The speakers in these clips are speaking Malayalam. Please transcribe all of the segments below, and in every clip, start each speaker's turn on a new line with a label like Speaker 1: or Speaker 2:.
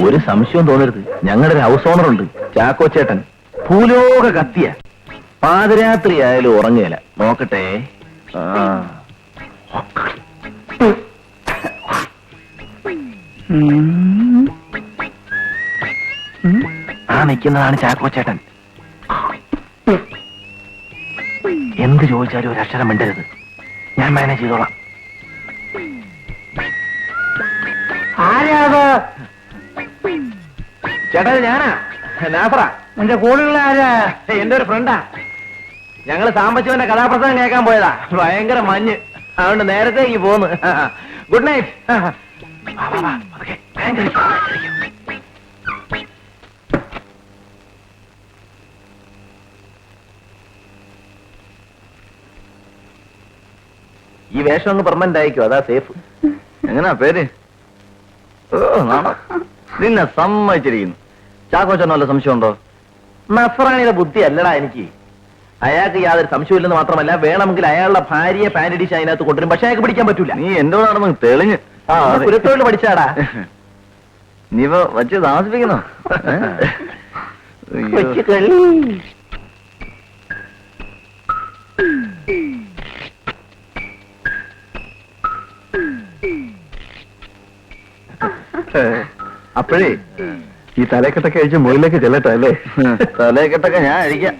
Speaker 1: ഒരു സംശയവും തോന്നരുത്, ഞങ്ങളുടെ ഒരു ഹൗസ് ഓണർ ഉണ്ട്, ചാക്കോ ചേട്ടൻ. ഭൂലോക കത്തിയ, പാതിരാത്രി ആയാലും ഉറങ്ങുകയില്ല. നോക്കട്ടെ. നിൽക്കുന്നതാണ് ചാക്കോ ചേട്ടൻ. എന്ത് ചോദിച്ചാലും ഒരു അക്ഷരം മിണ്ടരുത്, ഞാൻ മാനേജ് ചെയ്തോളാം. ചേട്ടാ ഞാനാ നാഫറ.
Speaker 2: എന്റെ കൂടെയുള്ള ആരാ?
Speaker 1: എന്റെ ഒരു ഫ്രണ്ടാ. ഞങ്ങള് സാമ്പശിവന്റെ കഥാപ്രസംഗം കേൾക്കാൻ പോയതാ. ഭയങ്കര മഞ്ഞ്, അതുകൊണ്ട് നേരത്തേക്ക് പോന്ന്. Good night. ഈ വേഷം അങ്ങ് പെർമനന്റ് ആയിക്കോ, അതാ സേഫ്. എങ്ങനാ പേര്? നിന്നെ സമ്മതിച്ചിരിക്കുന്നു. ചാക്കോച്ചനോ വല്ല സംശയമുണ്ടോ? നസ്രാണിയുടെ ബുദ്ധി അല്ലടാ എനിക്ക്. അയാൾക്ക് യാതൊരു സംശയമില്ലെന്ന് മാത്രമല്ല, വേണമെങ്കിൽ അയാളുടെ ഭാര്യയെ പാൻഡിഡിഷ് അതിനകത്ത് കൊണ്ടുവരും. പക്ഷെ അയാൾക്ക് പിടിക്കാൻ പറ്റൂല. നീ എന്നോടാണെന്ന് തെളിഞ്ഞ് പുരത്തോട് പഠിച്ചാടാ. നീ വച്ച് താമസിപ്പിക്കുന്നോ?
Speaker 3: അപ്പോഴേ ഈ തലക്കെട്ടൊക്കെ അഴിച്ച് മുകളിലേക്ക് ചെല്ലട്ടെ അല്ലേ?
Speaker 1: തലക്കെട്ടൊക്കെ ഞാൻ അഴിക്കാം.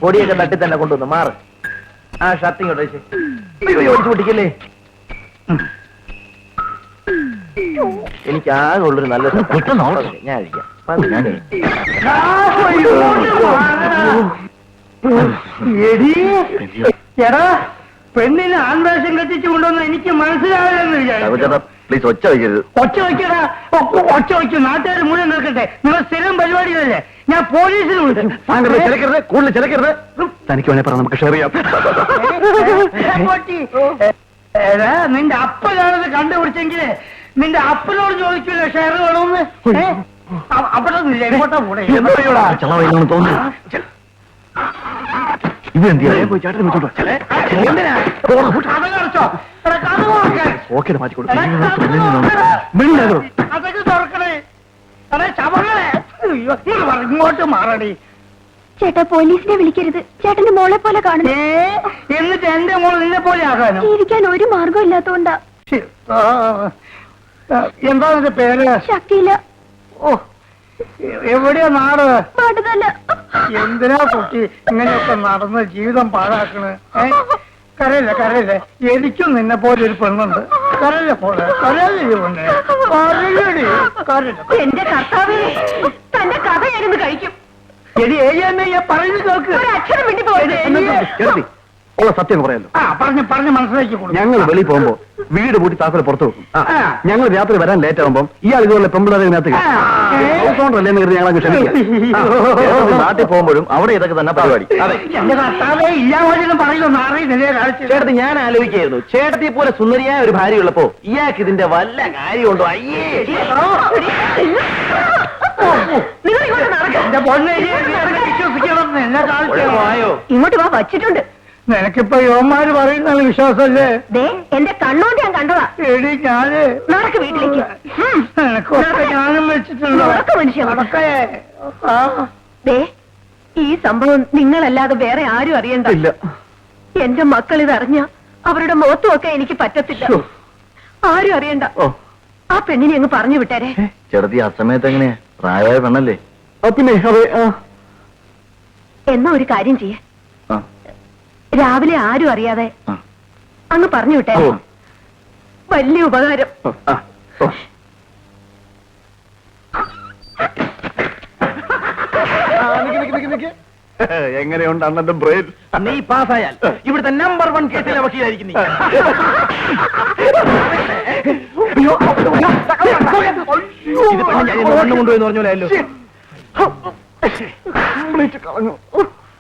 Speaker 1: പൊടിയൊക്കെ തട്ടി തന്നെ കൊണ്ടുവന്ന് മാറ്. ആ ഷർട്ട് ഇങ്ങോട്ട് ഒഴിച്ചു പൊട്ടിക്കല്ലേ. എനിക്ക് ആകെ ഉള്ളൊരു നല്ല ഞാൻ അഴിക്കാം.
Speaker 2: എടാ, പെണ്ണിന് ആൺവേഷം കെട്ടിച്ചു കൊണ്ടുവന്ന് എനിക്ക് മനസ്സിലാവില്ലെന്ന് വിചാരിച്ചു.
Speaker 1: പ്ലീസ് ഒച്ച വയ്ക്കരുത്.
Speaker 2: ഒച്ച വയ്ക്കടാ, ഒച്ച വയ്ക്കും. നാട്ടുകാർ മുഴുവൻ നിൽക്കട്ടെ. നിങ്ങൾ സ്ഥിരം പരിപാടികളല്ലേ. ഞാൻ പോലീസിന് വിളിച്ചു.
Speaker 3: കൂടുതൽ ചിലക്കരുത്. തനിക്ക് വേണേ പറ, നമുക്ക് ഷെയർ ചെയ്യാം.
Speaker 2: നിന്റെ അപ്പനാണത് കണ്ടുപിടിച്ചെങ്കില് നിന്റെ അപ്പനോട് ചോദിക്കില്ല ഷെയർ വേണമെന്ന്. അവിടെ നിന്നില്ല, എങ്ങോട്ടാ കൂടെ?
Speaker 3: തോന്നുന്നു. ഓക്കെ മാറ്റി കൊടുക്കും.
Speaker 2: അതൊക്കെ തുറക്കണേ. ഇങ്ങോട്ട് മാറണേ.
Speaker 4: ചേട്ടാ, പോലീസിനെ വിളിക്കരുത്. ചേട്ടന്റെ മോളെ പോലെ കാണുന്നു.
Speaker 2: എന്നിട്ട് എന്റെ മോൾ നിന്നെ പോലെ ആകാനോ?
Speaker 4: ജീവിക്കാൻ ഒരു മാർഗം ഇല്ലാത്തോണ്ടാ.
Speaker 2: എന്താ നിന്റെ പേര്?
Speaker 4: ശക്തിയില്ല.
Speaker 2: ഓ, എവിടെയാ നാട്?
Speaker 4: പാടുതല്ല.
Speaker 2: എന്തിനാ കുട്ടി ഇങ്ങനെയൊക്കെ നടന്ന് ജീവിതം പാഴാക്കണ്? കരയില്ല കരയില്ല, എനിക്കും നിന്നെ പോലെ ഒരു പെണ്ണുണ്ട്. കരയില്ല പോലെ കരയില്ലേ?
Speaker 4: എന്റെ കർത്താവേ, തന്റെ കഥ ഞാനിന്ന് കഴിക്കും.
Speaker 2: എടി ഏയ്യ പറഞ്ഞു നോക്ക്.
Speaker 4: ഒരു അക്ഷരം വേണ്ടി പോയത്.
Speaker 3: ഉള്ള സത്യം പറയാലോ.
Speaker 2: പറഞ്ഞ് മനസ്സിലാക്കി കൊടുക്കും.
Speaker 3: ഞങ്ങൾ വെളിയിൽ പോകുമ്പോ വീട് പൂട്ടി താക്കോല് പുറത്തു വെക്കും. ഞങ്ങൾ രാത്രി വരാൻ ലേറ്റ് ആകുമ്പോൾ ഇയാൾ ഇതുപോലെ പെമ്പിളറിനകത്ത് ഞങ്ങൾ ക്ഷമിക്കാം.
Speaker 1: നാട്ടിൽ പോകുമ്പോഴും അവിടെ ഇതൊക്കെ തന്നെ പരിപാടി.
Speaker 2: എന്റെ കർത്താവേ, ഇല്ലാവചനം പറയുന്നു.
Speaker 1: ചേട്ടത്തി ഞാൻ ആലോചിക്കായിരുന്നു, ചേട്ടത്തി പോലെ സുന്ദരിയായ ഒരു ഭാര്യ ഉള്ളപ്പോ ഇയാൾക്ക് ഇതിന്റെ വല്ല കാര്യമുണ്ടോ? അയ്യേ,
Speaker 2: എന്റെ പൊന്നെ, വിശ്വസിക്കണം. എന്നെ കാണിച്ചോ?
Speaker 4: ഇങ്ങോട്ട് വാ, വച്ചിട്ടുണ്ട്.
Speaker 2: നിനക്കിപ്പോ യോമാര് പറയുന്ന വിശ്വാസല്ലേ?
Speaker 4: എന്റെ കണ്ണോണ്ട് ഞാൻ കണ്ടതാ.
Speaker 2: എടി ഞാന്
Speaker 4: നടക്ക് വീട്ടിലേക്ക്.
Speaker 2: നിനക്കൊക്കെ ഞാനും വെച്ചിട്ടുണ്ടോ?
Speaker 4: ഈ സംഭവം നിങ്ങളല്ലാതെ വേറെ ആരും അറിയണ്ട. എന്റെ മക്കൾ ഇതറിഞ്ഞ അവരുടെ മുഖത്തുമൊക്കെ എനിക്ക് പറ്റത്തില്ല. ആരും അറിയണ്ട. ആ പെണ്ണിനെ അങ്ങ് പറഞ്ഞു വിട്ടേരെ.
Speaker 1: ചേട്ടത്തി അസമയത്ത് എങ്ങനെയാ? പ്രായമായ പെണ്ണല്ലേ?
Speaker 3: പിന്നെ
Speaker 4: എന്നാ ഒരു കാര്യം ചെയ്യേ, രാവിലെ ആരും അറിയാതെ അങ്ങ് പറഞ്ഞു വിട്ടേ. വലിയ ഉപകാരം.
Speaker 3: എങ്ങനെയുണ്ട് അണ്ണന്റെ ബ്രെയിൻ?
Speaker 1: നീ പാസ്സായാൽ ഇവിടുത്തെ നമ്പർ 1 കേസിലെ വക്കീലായിരിക്കും നീ. ഇത് പെണ്ണ് ഞാൻ കൊണ്ടുപോയെന്ന് പറഞ്ഞോലോ.
Speaker 3: കളഞ്ഞു.